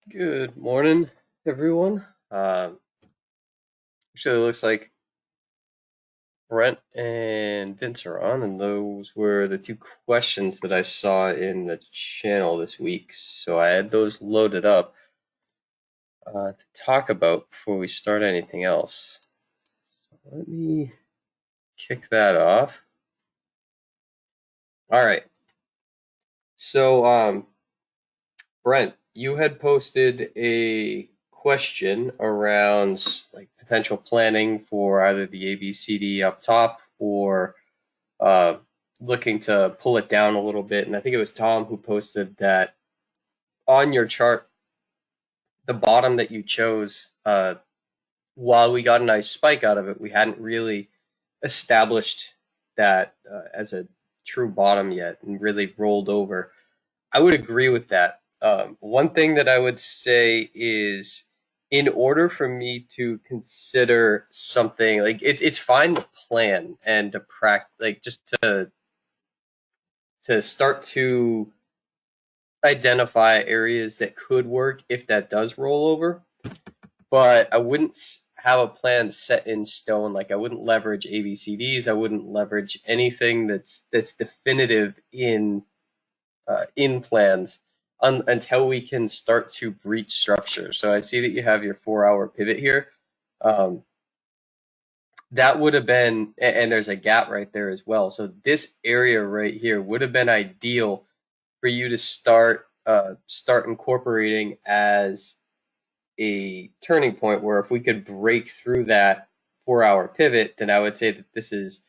Good morning, everyone. Actually, it looks like Brent and Vince are on, and those were the two questions that I saw in the channel this week. So I had those loaded up to talk about before we start anything else. Let me kick that off. All right. So, Brent, you had posted a question around like potential planning for either the ABCD up top or uh, looking to pull it down a little bit. And I think it was Tom who posted that on your chart, the bottom that you chose, while we got a nice spike out of it, we hadn't really established that as a true bottom yet and really rolled over. I would agree with that. One thing that I would say is, in order for me to consider something like it's fine to plan and to practice, like just to start to identify areas that could work if that does roll over. But I wouldn't have a plan set in stone. Like I wouldn't leverage ABCDs. I wouldn't leverage anything that's definitive in plans until we can start to breach structure. So I see that you have your 4 hour pivot here. Um, that would have been, and there's a gap right there as well. So this area right here would have been ideal for you to start incorporating as a turning point where if we could break through that 4 hour pivot, then I would say that this is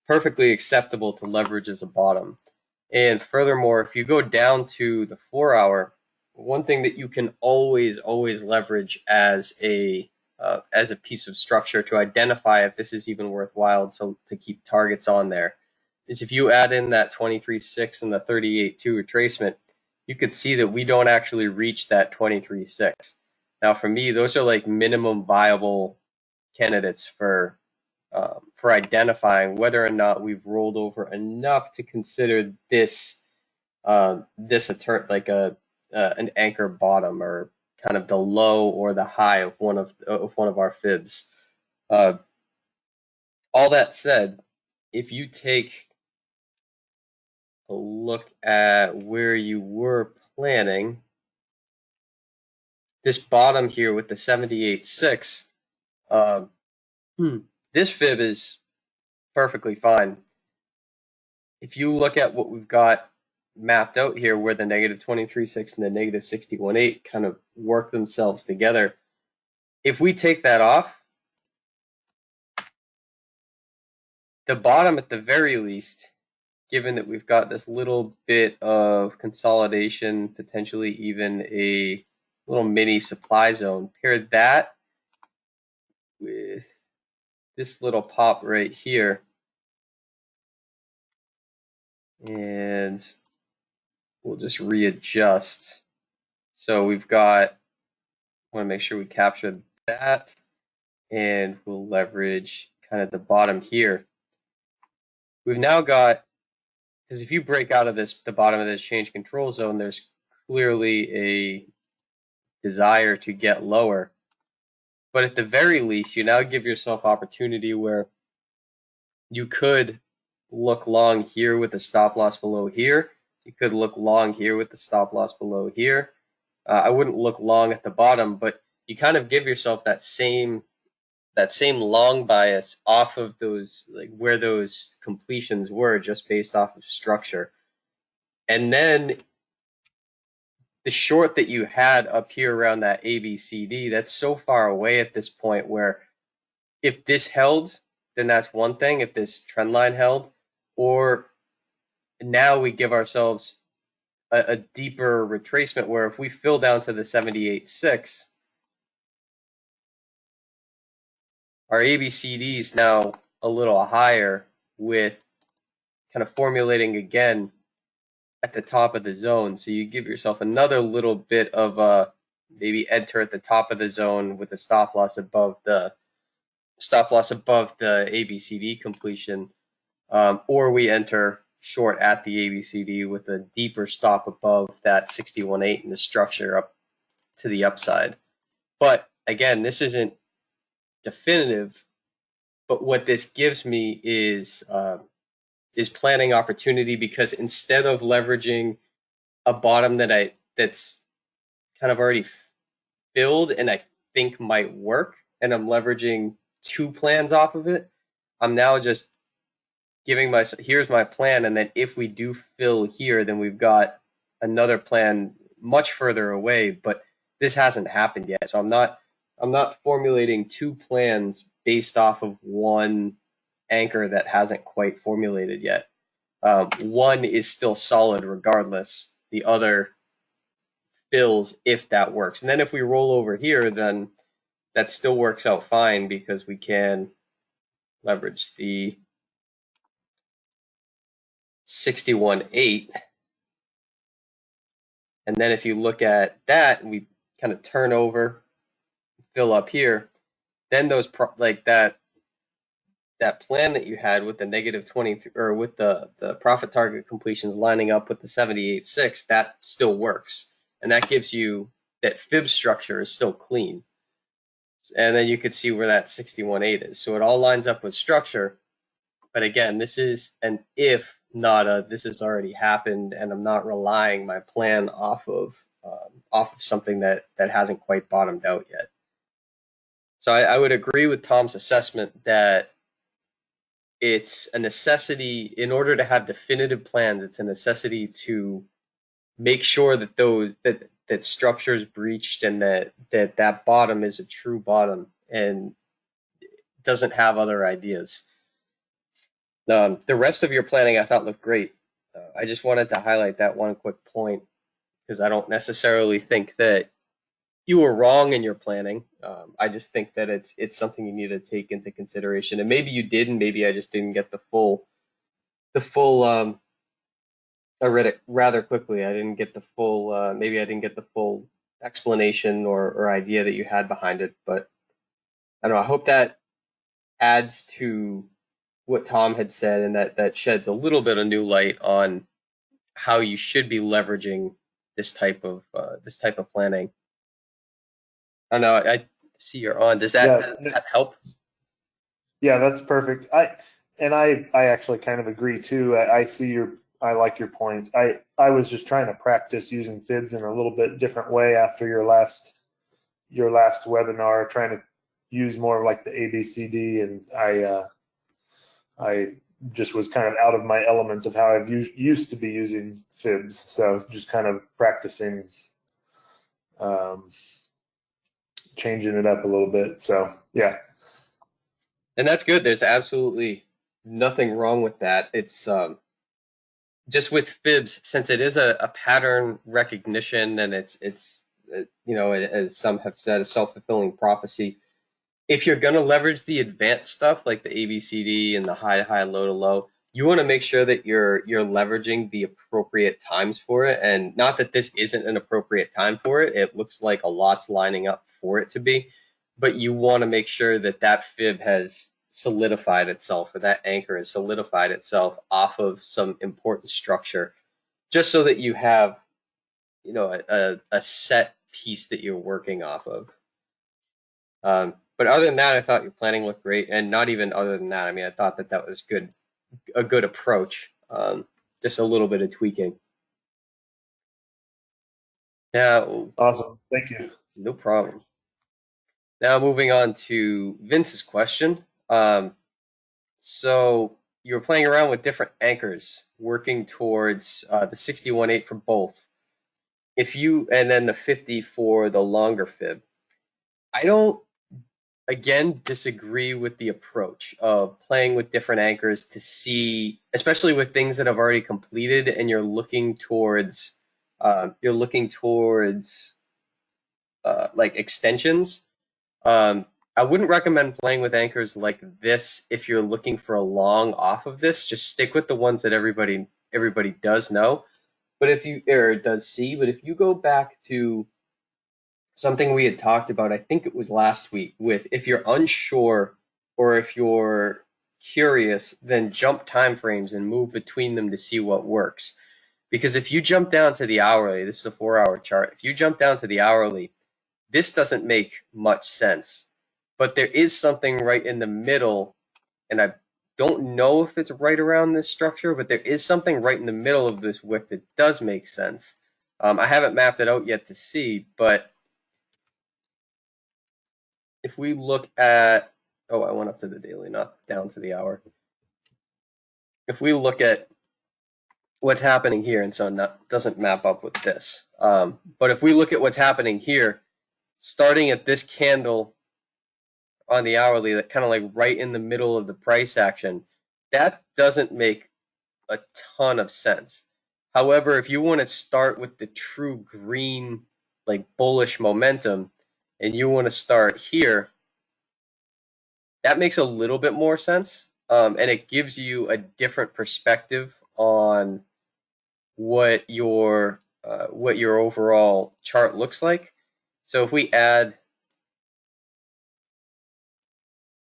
perfectly acceptable to leverage as a bottom. And furthermore, if you go down to the 4 hour, one thing that you can always leverage as a piece of structure to identify if this is even worthwhile to keep targets on there is if you add in that 23.6 and the 38.2 retracement, you could see that we don't actually reach that 23.6. Now, for me, those are like minimum viable candidates for identifying whether or not we've rolled over enough to consider this a turn like a an anchor bottom or kind of the low or the high of one of our fibs. Uh, all that said, if you take a look at where you were planning, this bottom here with the 78.6, uh, this fib is perfectly fine. If you look at what we've got mapped out here, where the negative 23.6 and the negative 61.8 kind of work themselves together, if we take that off, the bottom at the very least, given that we've got this little bit of consolidation, potentially even a little mini supply zone, pair that with this little pop right here, and we'll just readjust. So we've got, want to make sure we capture that, and we'll leverage kind of the bottom here. We've now got, because if you break out of the bottom of this change control zone, there's clearly a desire to get lower. But at the very least, you now give yourself opportunity where you could look long here with a stop loss below here. You could look long here with the stop loss below here. I wouldn't look long at the bottom, but you kind of give yourself that same long bias off of those, like where those completions were, just based off of structure. And then the short that you had up here around that ABCD, that's so far away at this point where if this held, then that's one thing, if this trend line held, or now we give ourselves a deeper retracement where if we fill down to the 78.6, our ABCD is now a little higher with kind of formulating again at the top of the zone. So you give yourself another little bit of maybe enter at the top of the zone with a stop loss above the ABCD completion, or we enter short at the ABCD with a deeper stop above that 61.8 in the structure up to the upside. But again, this isn't definitive. But what this gives me is planning opportunity, because instead of leveraging a bottom that's kind of already filled and I think might work, and I'm leveraging two plans off of it, I'm now just giving myself, here's my plan, and then if we do fill here, then we've got another plan much further away, but this hasn't happened yet. So I'm not formulating two plans based off of one anchor that hasn't quite formulated yet. One is still solid regardless. The other fills if that works. And then if we roll over here, then that still works out fine, because we can leverage the 61.8. And then if you look at that, and we kind of turn over, fill up here, then those like that plan that you had with the negative 20, or with the profit target completions lining up with the 78.6, that still works. And that gives you that fib structure is still clean. And then you could see where that 61.8 is. So it all lines up with structure. But again, this is an if, not a this has already happened, and I'm not relying my plan off of something that hasn't quite bottomed out yet. So I would agree with Tom's assessment that it's a necessity in order to have definitive plans. It's a necessity to make sure that that structure is breached, and that bottom is a true bottom and doesn't have other ideas. The rest of your planning I thought looked great. I just wanted to highlight that one quick point, because I don't necessarily think that you were wrong in your planning. I just think that it's something you need to take into consideration, and maybe you did, and maybe I just didn't get the full. I read it rather quickly. I didn't get the full. Maybe I didn't get the full explanation or idea that you had behind it. But I don't know. I hope that adds to what Tom had said, and that sheds a little bit of new light on how you should be leveraging this type of planning. I don't know. I see you're on. Does that help? Yeah, that's perfect. I actually kind of agree too. I like your point. I was just trying to practice using fibs in a little bit different way after your last webinar, trying to use more of like the ABCD, and I just was kind of out of my element of how I've used to be using fibs. So just kind of practicing, changing it up a little bit. So yeah. And that's good. There's absolutely nothing wrong with that. It's just with fibs, since it is a pattern recognition, and it's as some have said, a self-fulfilling prophecy. If you're going to leverage the advanced stuff like the ABCD and the high to high, low to low, you want to make sure that you're leveraging the appropriate times for it. And not that this isn't an appropriate time for it. It looks like a lot's lining up for it to be, but you want to make sure that that fib has solidified itself, or that anchor has solidified itself off of some important structure, just so that you have, a set piece that you're working off of. But other than that, I thought your planning looked great, and not even other than that. I mean, I thought that was a good approach. Just a little bit of tweaking. Now, Awesome. Thank you. no problem. Now moving on to Vince's question. So you were playing around with different anchors, working towards the 61.8 for both. And then the 50 for the longer fib. I don't, again, disagree with the approach of playing with different anchors to see, especially with things that have already completed, and you're looking towards like extensions. I wouldn't recommend playing with anchors like this if you're looking for a long off of this. Just stick with the ones that everybody does know, but if you go back to something we had talked about, I think it was last week, with if you're unsure or if you're curious, then jump time frames and move between them to see what works. Because if you jump down to the hourly, this is a 4-hour chart. If you jump down to the hourly, this doesn't make much sense. But there is something right in the middle, and I don't know if it's right around this structure, but there is something right in the middle of this wick that does make sense. I haven't mapped it out yet to see, but if we look at, oh, I went up to the daily, not down to the hour. If we look at what's happening here, and so that doesn't map up with this, but if we look at what's happening here, starting at this candle on the hourly, that kind of like right in the middle of the price action, that doesn't make a ton of sense. However, if you want to start with the true green, like bullish momentum, and you want to start here, that makes a little bit more sense. And it gives you a different perspective on what your overall chart looks like. So if we add,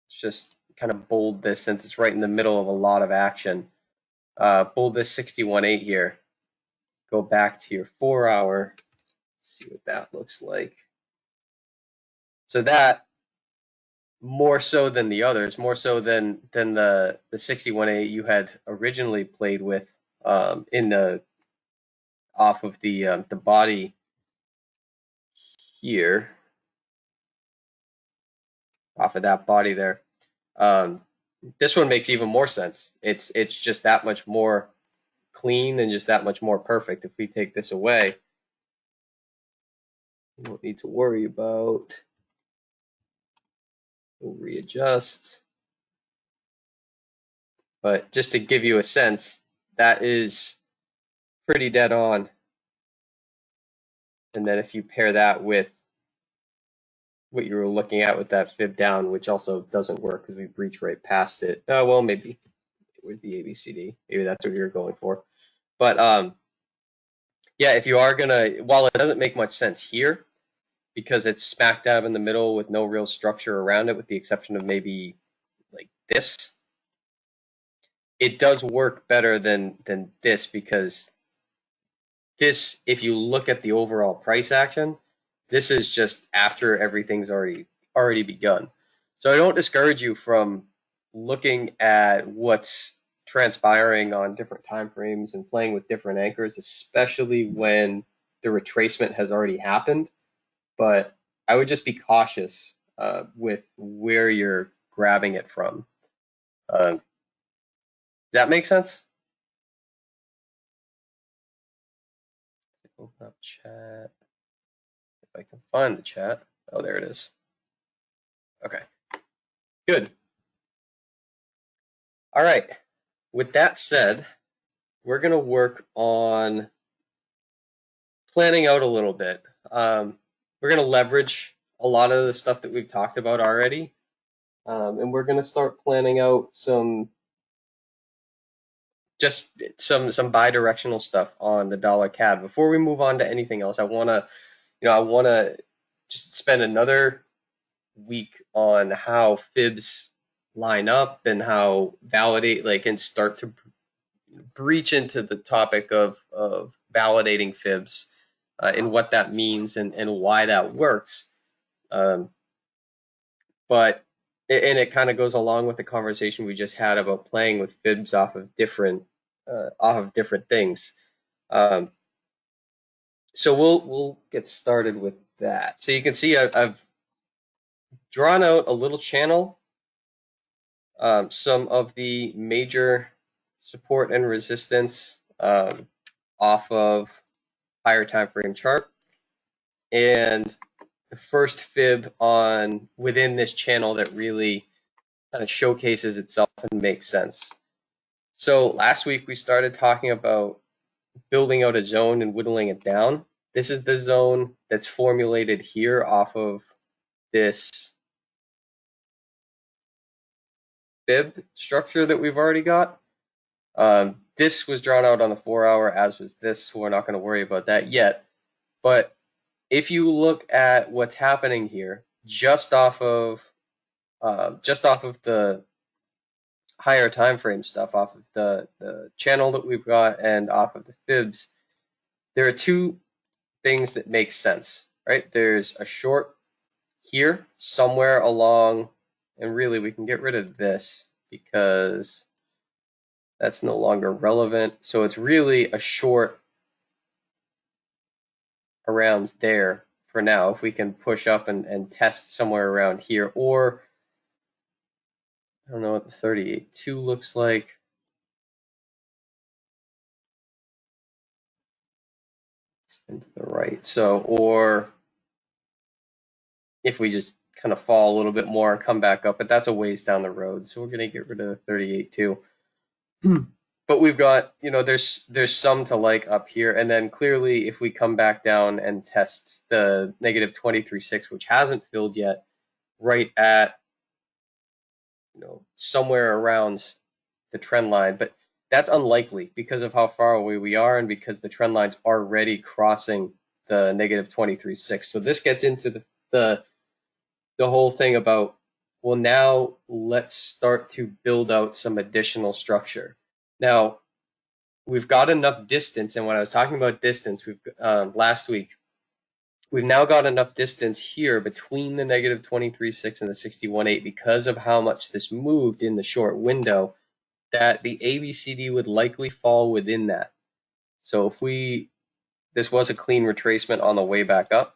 just kind of bold this since it's right in the middle of a lot of action. Bold this 61.8 here. Go back to your 4 hour. See what that looks like. So that, more so than the others, more so than the 61.8 you had originally played with in the off of the body here, off of that body there. This one makes even more sense. It's just that much more clean and just that much more perfect. If we take this away, we don't need to worry about. We'll readjust. But just to give you a sense, that is pretty dead on. And then if you pair that with what you were looking at with that fib down, which also doesn't work because we breach right past it. Oh, well, maybe. Where's the ABCD? Maybe that's what you're going for. But yeah, if you are going to, while it doesn't make much sense here, because it's smack dab in the middle with no real structure around it, with the exception of maybe like this, it does work better than this, because this, if you look at the overall price action, this is just after everything's already begun. So I don't discourage you from looking at what's transpiring on different time frames and playing with different anchors, especially when the retracement has already happened. But I would just be cautious with where you're grabbing it from. Does that make sense? Open up chat. If I can find the chat. Oh, there it is. Okay, good. All right. With that said, we're going to work on planning out a little bit. We're going to leverage a lot of the stuff that we've talked about already, and we're going to start planning out some bi-directional stuff on the dollar CAD. Before we move on to anything else, I want to just spend another week on how fibs line up and how validate, like, and start to breach into the topic of validating fibs and what that means and why that works. But it kind of goes along with the conversation we just had about playing with fibs off of different things. So we'll get started with that. So you can see I've drawn out a little channel, some of the major support and resistance off of higher time frame chart, and the first fib on within this channel that really kind of showcases itself and makes sense. So last week we started talking about building out a zone and whittling it down. This is the zone that's formulated here off of this fib structure that we've already got. This was drawn out on the 4 hour, as was this, so we're not going to worry about that yet. But if you look at what's happening here, just off of the higher time frame stuff, off of the channel that we've got and off of the fibs, there are two things that make sense. right? There's a short here somewhere along, and really we can get rid of this because that's no longer relevant. So it's really a short around there for now. If we can push up and test somewhere around here, or I don't know what the 38.2 looks like. Into the right. So, or if we just kind of fall a little bit more and come back up, but that's a ways down the road. So we're going to get rid of the 38.2. But we've got, there's some to like up here. And then clearly if we come back down and test the negative 23.6, which hasn't filled yet, right at, somewhere around the trend line, but that's unlikely because of how far away we are and because the trend line's already crossing the negative 23.6. So this gets into the whole thing about, well, now let's start to build out some additional structure. Now, we've got enough distance, and when I was talking about distance, last week, we've now got enough distance here between the negative 23.6 and the 61.8 because of how much this moved in the short window, that the ABCD would likely fall within that. So this was a clean retracement on the way back up.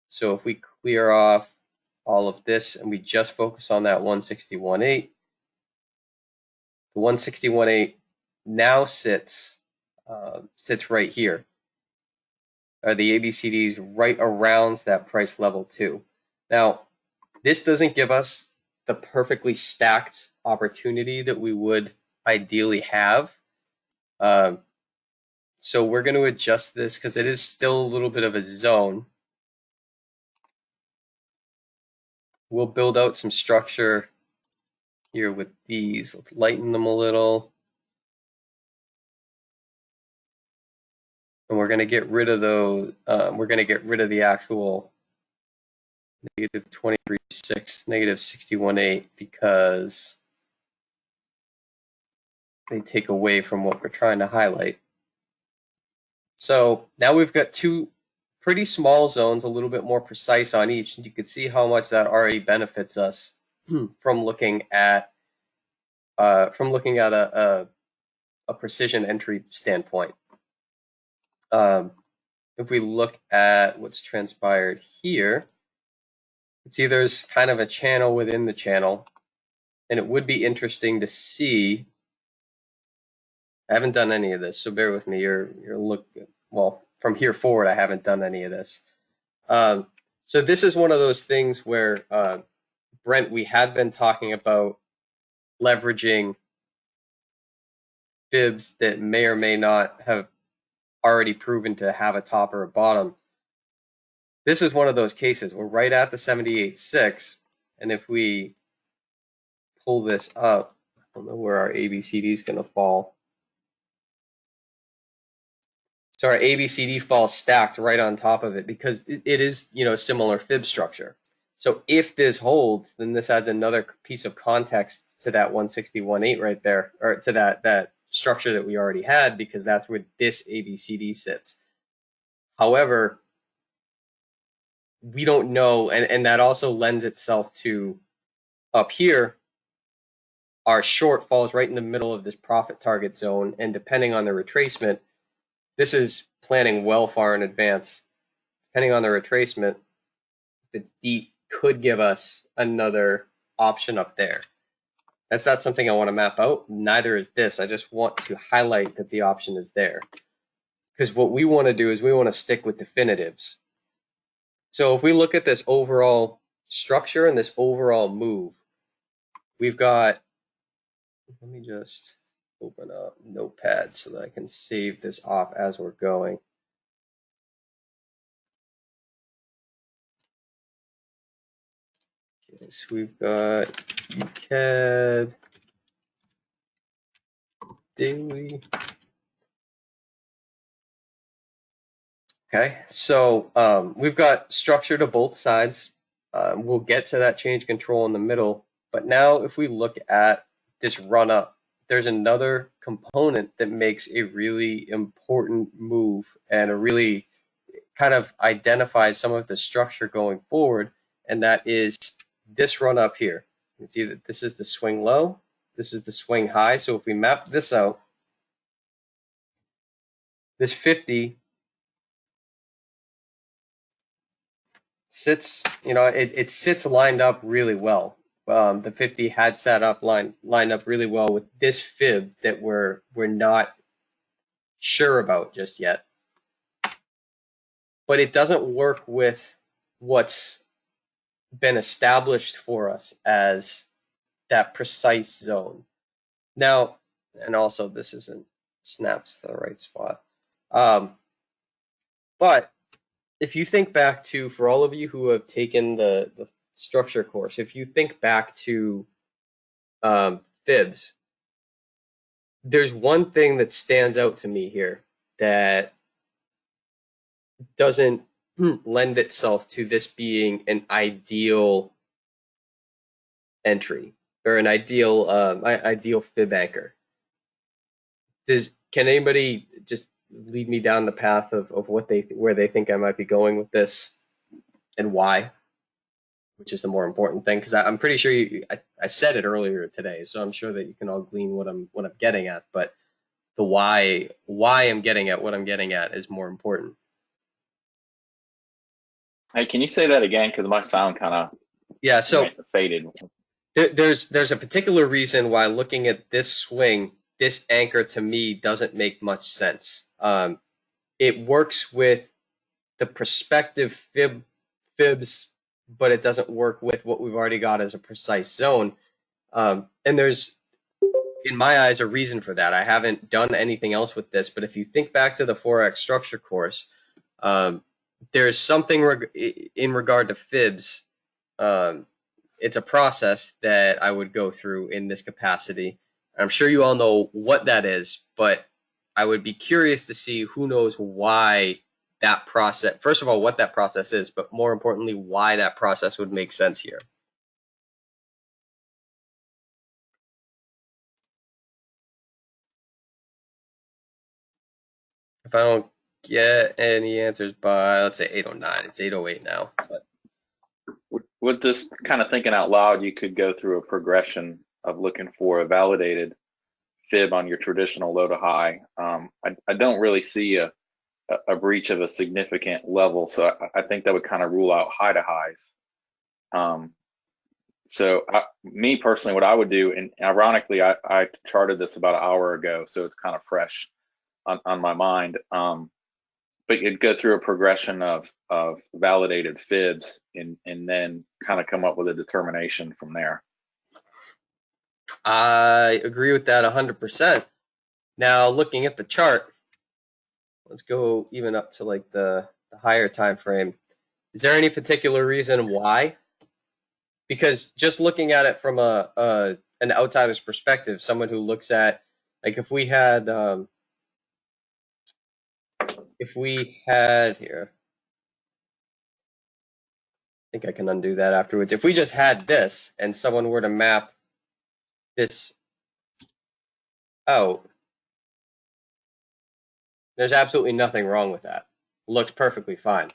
So if we clear off all of this and we just focus on that 161.8, the 161.8 now sits right here. The ABCDs right around that price level too. Now, this doesn't give us the perfectly stacked opportunity that we would ideally have. So we're going to adjust this because it is still a little bit of a zone. We'll build out some structure here with these. Let's lighten them a little. And we're going to get rid of those. We're going to get rid of the actual negative 23.6, negative 61.8 because they take away from what we're trying to highlight. So now we've got two pretty small zones, a little bit more precise on each, and you can see how much that already benefits us from looking at a precision entry standpoint. If we look at what's transpired here, you see there's kind of a channel within the channel, and it would be interesting to see. I haven't done any of this, so bear with me. Well, from here forward, I haven't done any of this. So this is one of those things where, Brent, we had been talking about leveraging fibs that may or may not have already proven to have a top or a bottom. This is one of those cases. We're right at the 78.6, and if we pull this up, I don't know where our ABCD is going to fall. So our ABCD falls stacked right on top of it because it is, similar fib structure. So if this holds, then this adds another piece of context to that 161.8 right there, or to that structure that we already had, because that's where this ABCD sits. However, we don't know, and that also lends itself to up here, our short falls right in the middle of this profit target zone, and depending on the retracement, this is planning well far in advance. Depending on the retracement, if it's deep, could give us another option up there. That's not something I want to map out. Neither is this. I just want to highlight that the option is there. Because what we want to do is we want to stick with definitives. So if we look at this overall structure and this overall move, we've got, let me just open up Notepad so that I can save this off as we're going. Okay, so we've got UCAD daily. Okay, so we've got structure to both sides. We'll get to that change control in the middle. But now if we look at this run up, there's another component that makes a really important move and a really kind of identifies some of the structure going forward, and that is this run up here. You can see that this is the swing low, this is the swing high. So if we map this out, this 50 sits, it sits lined up really well. The 50 had sat up lined up really well with this fib that we're not sure about just yet. But it doesn't work with what's been established for us as that precise zone. Now, and also this isn't snaps to the right spot. But if you think back to, for all of you who have taken the structure course, if you think back to fibs, there's one thing that stands out to me here that doesn't lend itself to this being an ideal entry or an ideal fib anchor. Can anybody just lead me down the path of where they think I might be going with this and why, which is the more important thing? Because I'm pretty sure I said it earlier today, so I'm sure that you can all glean what I'm getting at. But the why I'm getting at what I'm getting at is more important. Hey, can you say that again? Because my sound kind of so faded. There's a particular reason why looking at this swing, this anchor to me doesn't make much sense. It works with the prospective fibs, but it doesn't work with what we've already got as a precise zone. And there's, in my eyes, a reason for that. I haven't done anything else with this, but if you think back to the 4X structure course, there's something in regard to fibs. It's a process that I would go through in this capacity. I'm sure you all know what that is, but I would be curious to see who knows why that process, first of all, what that process is, but more importantly, why that process would make sense here. If I don't get any answers by, let's say 8:09, it's 8:08 now. But with this kind of thinking out loud, you could go through a progression of looking for a validated fib on your traditional low to high. I don't really see a breach of a significant level, so I think that would kind of rule out high to highs. So me personally, what I would do, and ironically, I charted this about an hour ago, so it's kind of fresh on my mind. But you'd go through a progression of validated fibs and then kind of come up with a determination from there. I agree with that 100%. Now, looking at the chart, let's go even up to like the higher time frame. Is there any particular reason why? Because just looking at it from an outsider's perspective, someone who looks at, like, if we had here, I think I can undo that afterwards. If we just had this and someone were to map this out, there's absolutely nothing wrong with that. It looks perfectly fine.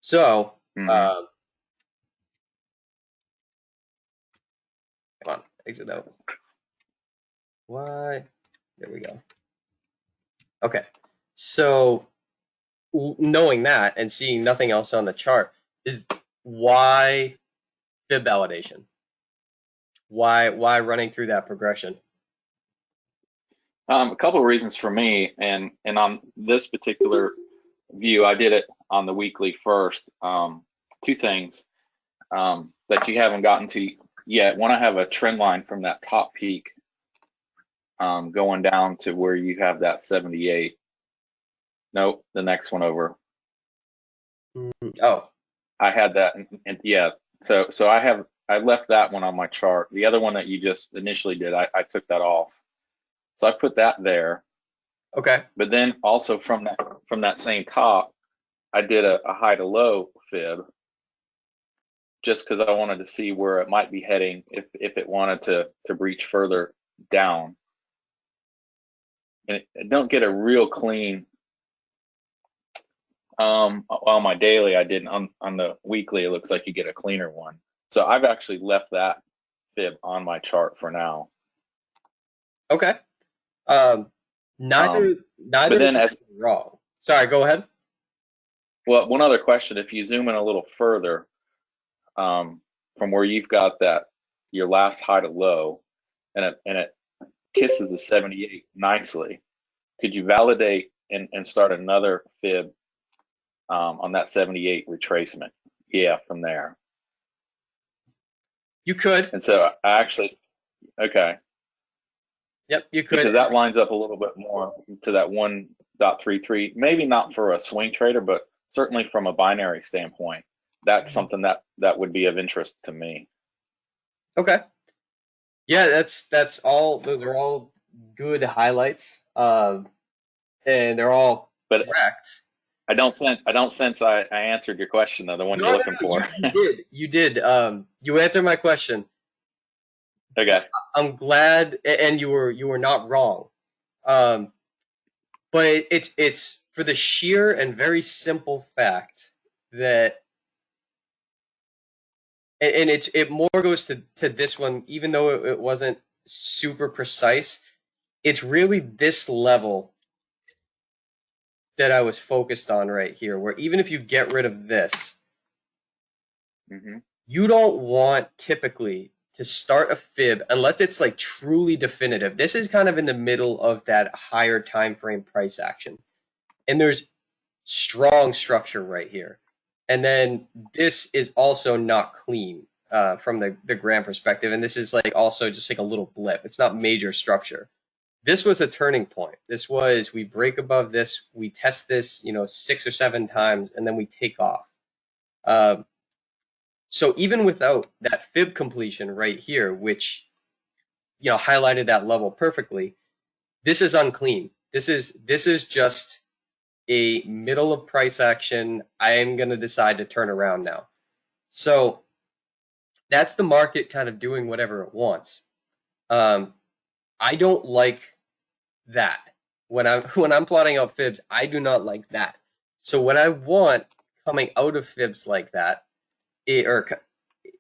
So, come on, exit out. Why? There we go. Okay. So, knowing that and seeing nothing else on the chart, is why fib validation? Why running through that progression? A couple of reasons for me, and on this particular view, I did it on the weekly first. Two things that you haven't gotten to yet. One, I have a trend line from that top peak going down to where you have that 78. Nope, the next one over. Oh, I had that, and yeah. So I left that one on my chart. The other one that you just initially did, I took that off. So I put that there. okay. But then also from that same top, I did a high to low fib, just because I wanted to see where it might be heading if it wanted to breach further down. And don't get a real clean On my daily, I didn't. On the weekly, it looks like you get a cleaner one. So I've actually left that fib on my chart for now. Okay. Neither But then is wrong. Sorry, go ahead. well, one other question: if you zoom in a little further, from where you've got that your last high to low, and it kisses a 78 nicely, could you validate and start another fib on that 78 retracement? Yeah, from there. You could. And so I actually, okay. Yep, you could. Because that lines up a little bit more to that 1.33, maybe not for a swing trader, but certainly from a binary standpoint, that's something that would be of interest to me. Okay. Yeah, that's all. Those are all good highlights, and they're all correct. I don't sense I answered your question though, the one you're looking for. You did. You answered my question. Okay. I'm glad, and you were not wrong. But it's for the sheer and very simple fact that, and it more goes to this one, even though it wasn't super precise. It's really this level that I was focused on right here, where even if you get rid of this, you don't want typically to start a fib unless it's like truly definitive. This is kind of in the middle of that higher time frame price action, and there's strong structure right here. And then this is also not clean from the gram perspective, and this is like also just like a little blip. It's not major structure. This was a turning point. This was, we break above this, we test this, 6 or 7 times, and then we take off. So even without that fib completion right here, which highlighted that level perfectly, this is unclean. This is just a middle of price action. I am going to decide to turn around now. So that's the market kind of doing whatever it wants. I don't like that. When I'm plotting out fibs, I do not like that. So what I want coming out of fibs like that, or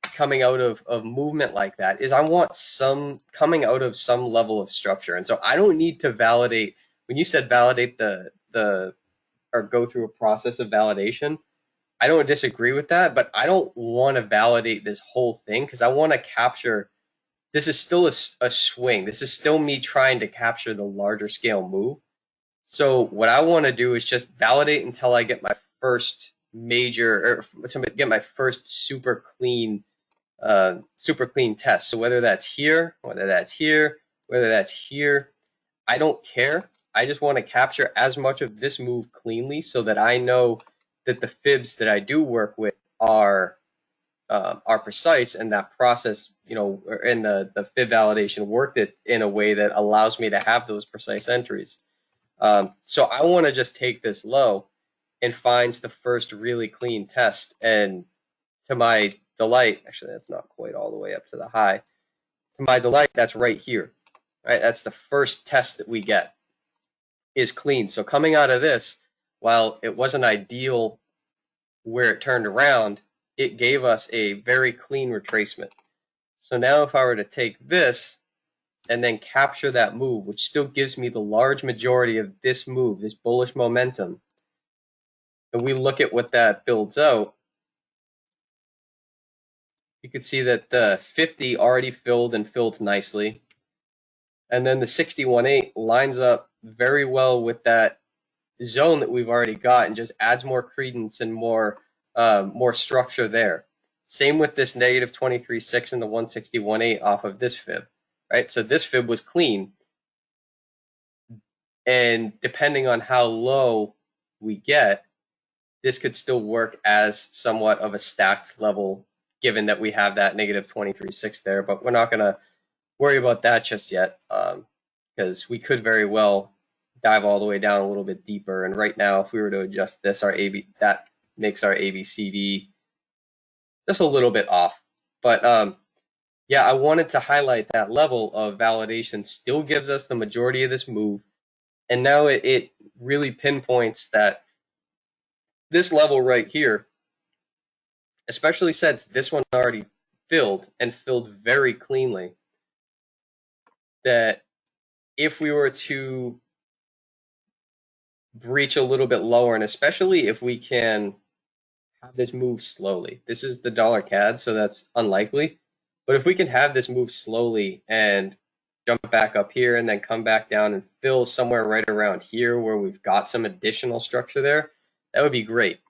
coming out of movement like that, is I want some coming out of some level of structure. And so I don't need to validate. When you said validate the or go through a process of validation, I don't disagree with that, but I don't want to validate this whole thing because I want to capture. This is still a swing. This is still me trying to capture the larger scale move. So what I want to do is just validate until I get my first major, or to get my first super clean test. So whether that's here, whether that's here, whether that's here, I don't care. I just want to capture as much of this move cleanly so that I know that the fibs that I do work with are precise, and that process, and the fib validation worked it in a way that allows me to have those precise entries. So I want to just take this low and finds the first really clean test, and to my delight, actually that's not quite all the way up to the high. To my delight, that's right here. Right, that's the first test that we get is clean. So coming out of this, while it wasn't ideal where it turned around, it gave us a very clean retracement. So now if I were to take this and then capture that move, which still gives me the large majority of this move, this bullish momentum, and we look at what that builds out, you could see that the 50 already filled and filled nicely. And then the 61.8 lines up very well with that zone that we've already got and just adds more credence and more structure there. Same with this negative 23.6 and the 161.8 off of this fib, right? So this fib was clean. And depending on how low we get, this could still work as somewhat of a stacked level, given that we have that negative 23.6 there. But we're not going to worry about that just yet, because we could very well dive all the way down a little bit deeper. And right now, if we were to adjust this, that makes our ABCD just a little bit off. But yeah, I wanted to highlight that level of validation still gives us the majority of this move. And now it really pinpoints that this level right here, especially since this one already filled and filled very cleanly, that if we were to breach a little bit lower, and especially if we can have this move slowly. This is the dollar CAD, so that's unlikely. But if we can have this move slowly and jump back up here and then come back down and fill somewhere right around here where we've got some additional structure there, that would be great.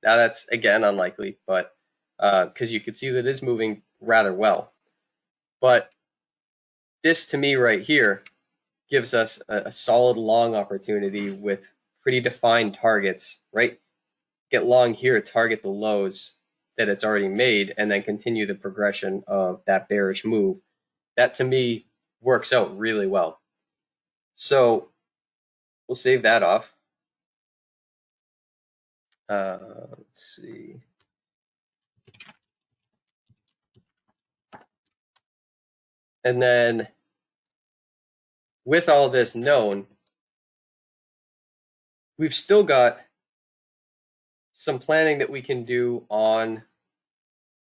Now that's, again, unlikely, but because you can see that it is moving rather well. But this, to me, right here, gives us a solid long opportunity with pretty defined targets, right? Get long here, target the lows that it's already made, and then continue the progression of that bearish move. That, to me, works out really well. So we'll save that off. Let's see. And then with all this known, we've still got some planning that we can do on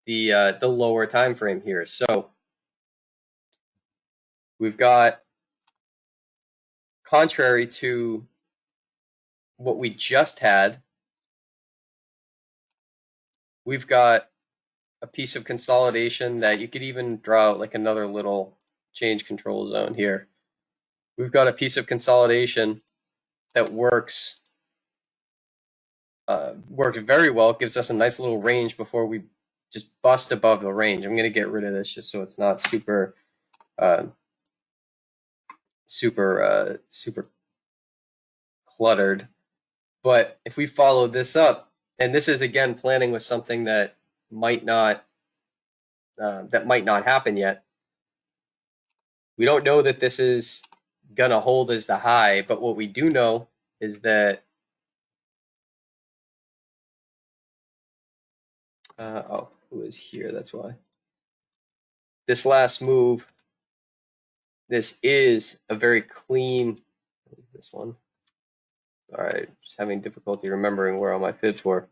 the lower time frame here. So we've got, contrary to what we just had, we've got a piece of consolidation that you could even draw out like another little change control zone here. We've got a piece of consolidation that works very well. It gives us a nice little range before we just bust above the range. I'm going to get rid of this just so it's not super cluttered. But if we follow this up, and this is again planning with something that might not happen yet. We don't know that this is gonna hold as the high, but what we do know is that who is here? That's why. This last move, this is a very clean. This one. All right, just having difficulty remembering where all my fibs were.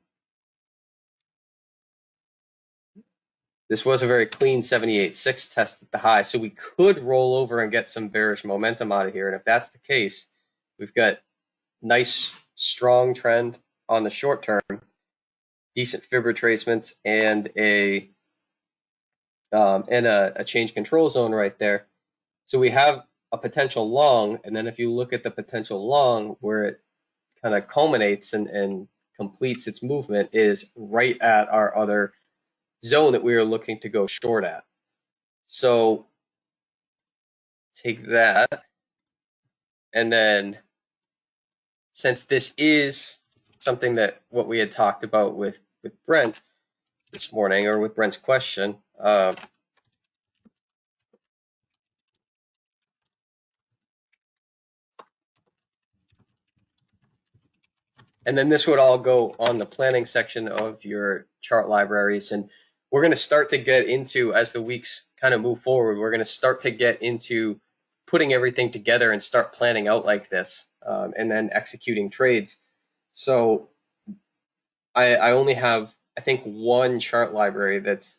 This was a very clean 78.6 test at the high, so we could roll over and get some bearish momentum out of here. And if that's the case, we've got nice, strong trend on the short term, decent fib retracements, and a change control zone right there. So we have a potential long, and then if you look at the potential long where it kind of culminates and completes its movement is right at our other zone that we are looking to go short at. So take that, and then since this is something that what we had talked about with Brent this morning, or with Brent's question, and then this would all go on the planning section of your chart libraries. And we're going to start to get into, as the weeks kind of move forward, we're going to start to get into putting everything together and start planning out like this, and then executing trades. So I only have, I think, one chart library that's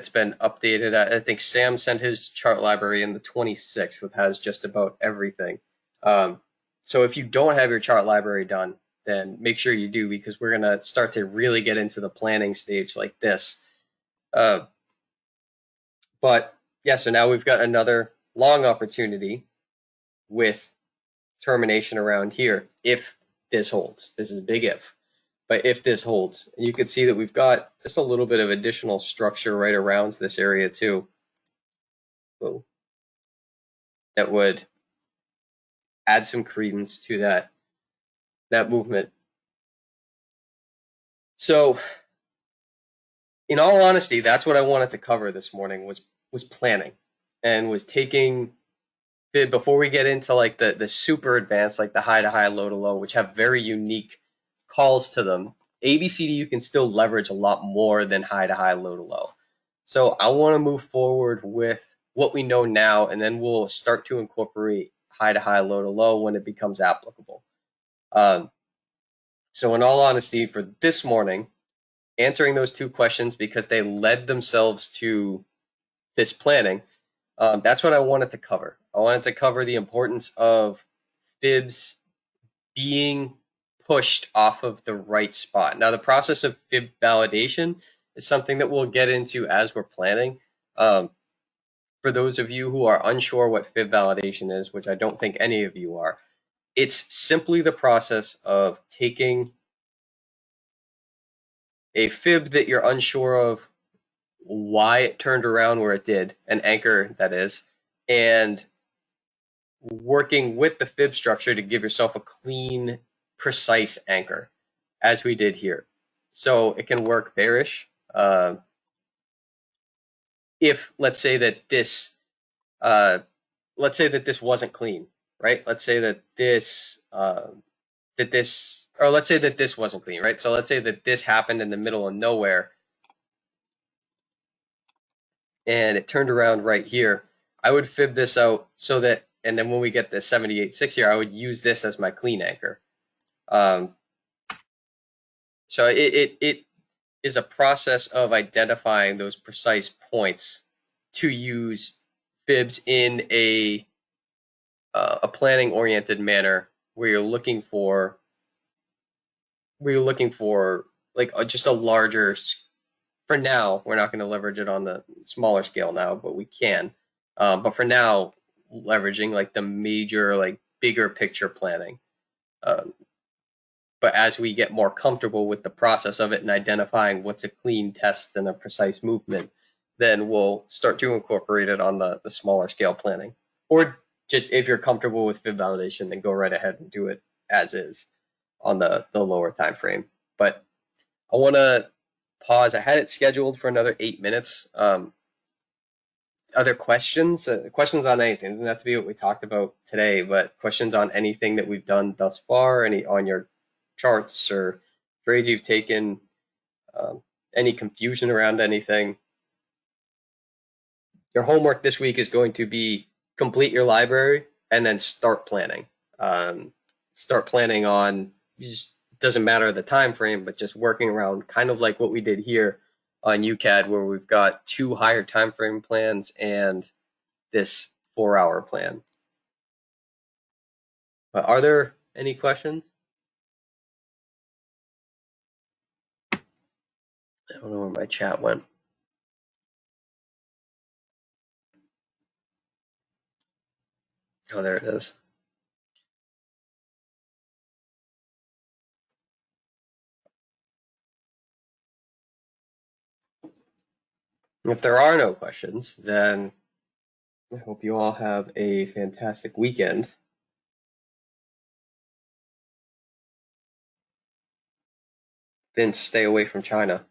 been updated. I think Sam sent his chart library in the 26th, which has just about everything. So if you don't have your chart library done, then make sure you do, because we're going to start to really get into the planning stage like this. But yeah, so now we've got another long opportunity with termination around here if this holds. This is a big if. But if this holds, you can see that we've got just a little bit of additional structure right around this area too. So that would add some credence to that movement. So in all honesty, that's what I wanted to cover this morning was planning, and was taking, before we get into like the super advanced, like the high to high, low to low, which have very unique calls to them. ABCD you can still leverage a lot more than high to high, low to low. So I want to move forward with what we know now, and then we'll start to incorporate high to high, low to low when it becomes applicable. So in all honesty, for this morning, answering those two questions because they led themselves to this planning, that's what I wanted to cover. I wanted to cover the importance of fibs being pushed off of the right spot. Now, the process of fib validation is something that we'll get into as we're planning. For those of you who are unsure what fib validation is, which I don't think any of you are, it's simply the process of taking a fib that you're unsure of why it turned around where it did, an anchor that is, and working with the fib structure to give yourself a clean, precise anchor, as we did here. So it can work bearish. If let's say that this wasn't clean, right? Let's say that this let's say that this wasn't clean, right? So let's say that this happened in the middle of nowhere and it turned around right here. I would fib this out so that, and then when we get the 78.6 here, I would use this as my clean anchor. So it is a process of identifying those precise points to use fibs in a planning oriented manner where you're looking for like just a larger, for now we're not going to leverage it on the smaller scale now, but we can, but for now leveraging like the major, like bigger picture planning. But as we get more comfortable with the process of it and identifying what's a clean test and a precise movement, then we'll start to incorporate it on the smaller scale planning. Or just if you're comfortable with fib validation, then go right ahead and do it as is on the lower time frame. But I want to pause. I had it scheduled for another 8 minutes. Other questions? Questions on anything. It doesn't have to be what we talked about today, but questions on anything that we've done thus far, any on your charts or trades you've taken, any confusion around anything. Your homework this week is going to be complete your library and then start planning. Start planning on, just doesn't matter the time frame, but just working around kind of like what we did here on UCAD, where we've got 2 higher time frame plans and this 4-hour plan. But are there any questions? I don't know where my chat went. Oh, there it is. If there are no questions, then I hope you all have a fantastic weekend. Vince, stay away from China.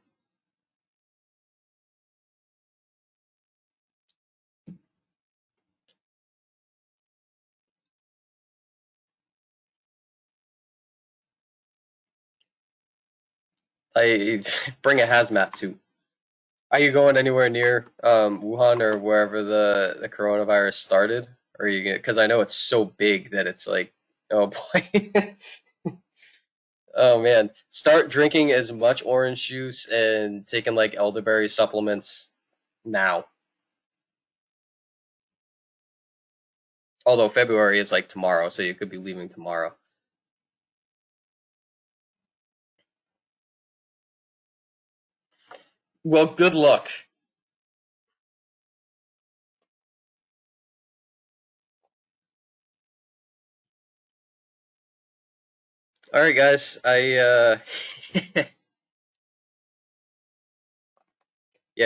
I bring a hazmat suit. Are you going anywhere near Wuhan or wherever the coronavirus started? Or are you gonna, because I know it's so big that it's like, oh boy. Oh man, start drinking as much orange juice and taking like elderberry supplements now. Although February is like tomorrow, so you could be leaving tomorrow. Well, good luck. All right, guys. Yeah,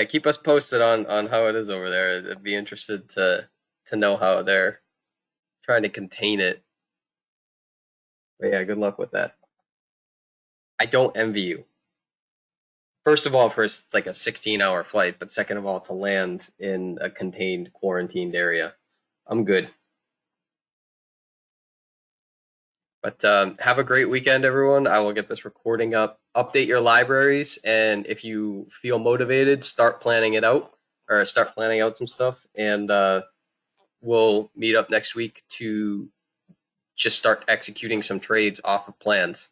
keep us posted on how it is over there. I'd be interested to know how they're trying to contain it. But yeah, good luck with that. I don't envy you. First of all, for like a 16-hour flight, but second of all, to land in a contained, quarantined area. I'm good. But have a great weekend, everyone. I will get this recording up. Update your libraries, and if you feel motivated, start planning it out, or start planning out some stuff. And we'll meet up next week to just start executing some trades off of plans.